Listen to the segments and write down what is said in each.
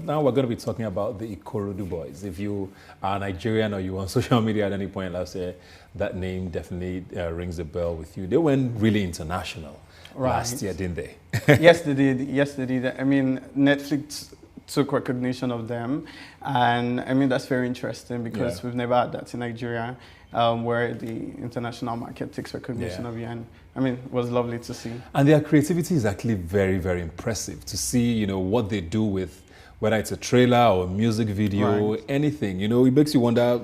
Now we're going to be talking about the Ikorodu Bois. If you are Nigerian or you were on social media at any point last year, that name definitely rings a bell with you. They went really international last year, didn't they? Yes, they did. Yes, they did. I mean, Netflix took recognition of them, and I mean that's very interesting because we've never had that in Nigeria, where the international market takes recognition of you, and I mean it was lovely to see. And their creativity is actually very, very impressive to see. You know what they do with, whether it's a trailer or a music video, anything. You know, it makes you wonder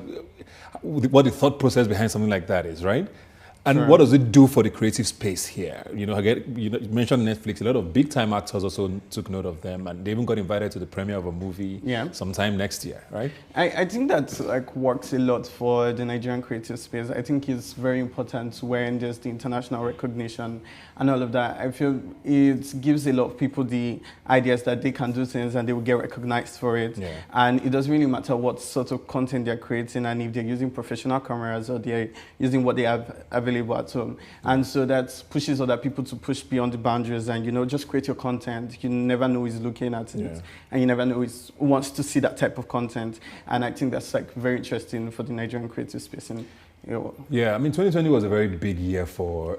what the thought process behind something like that is, right? And what does it do for the creative space here? You know, you mentioned Netflix. A lot of big-time actors also took note of them, and they even got invited to the premiere of a movie sometime next year, right? I think that works a lot for the Nigerian creative space. I think it's very important when there's the international recognition and all of that. I feel it gives a lot of people the ideas that they can do things and they will get recognized for it. And it doesn't really matter what sort of content they're creating and if they're using professional cameras or they're using what they have available at home. And so that pushes other people to push beyond the boundaries and, you know, just create your content. You never know who's looking at it and you never know who wants to see that type of content. And I think that's very interesting for the Nigerian creative space. And, yeah, I mean, 2020 was a very big year for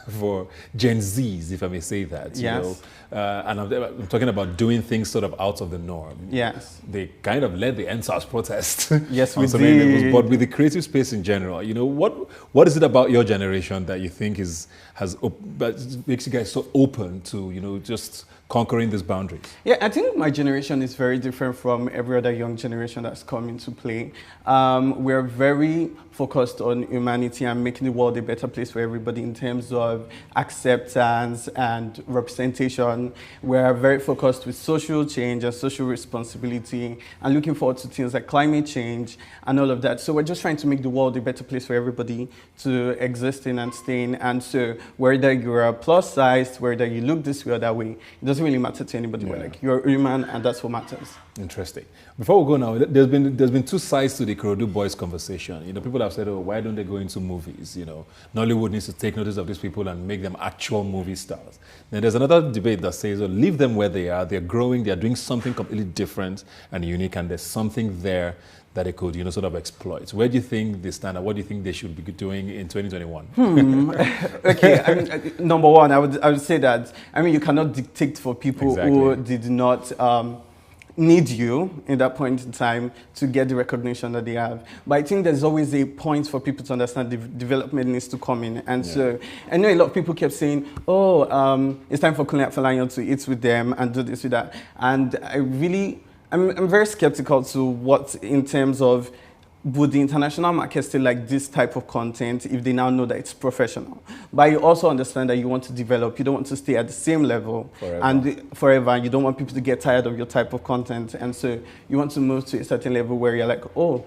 for Gen Zs, if I may say that. You know? And I'm talking about doing things sort of out of the norm. Yes. They kind of led the NSAS protest. Yes, we did. But with the creative space in general, you know, what is it about your generation that you think that makes you guys so open to, you know, just conquering these boundaries? Yeah, I think my generation is very different from every other young generation that's come into play. We're very focused on humanity and making the world a better place for everybody in terms of acceptance and representation. We're very focused with social change and social responsibility and looking forward to things like climate change and all of that. So we're just trying to make the world a better place for everybody to exist in and stay in. And so whether you're plus size, whether you look this way or that way, it doesn't really matter to anybody. We're you're human and that's what matters. Interesting. Before we go now, there's been two sides to the Ikorodu Bois conversation. You know, people have said, oh, why don't they go into movies? You know, Nollywood needs to take notice of these people and make them actual movie stars. Then there's another debate that says, oh, leave them where they are. They're growing. They're doing something completely different and unique, and there's something there that they could, you know, sort of exploit. Where do you think they stand, and what do you think they should be doing in 2021? Okay, I mean, number one, I would say that, I mean, you cannot dictate for people who did not need you in that point in time to get the recognition that they have. But I think there's always a point for people to understand the development needs to come in. And so I know a lot of people kept saying, oh, it's time for Kunle Afolayan to eat with them and do this with that. And I'm very skeptical to what in terms of would the international market still like this type of content if they now know that it's professional? But you also understand that you want to develop. You don't want to stay at the same level forever. And you don't want people to get tired of your type of content. And so you want to move to a certain level where you're like, oh,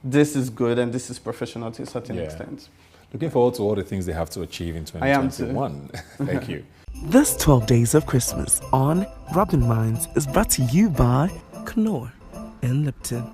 this is good and this is professional to a certain extent. Looking forward to all the things they have to achieve in 2021. I am too. Thank you. This 12 Days of Christmas on Robin Minds is brought to you by Knorr and Lipton.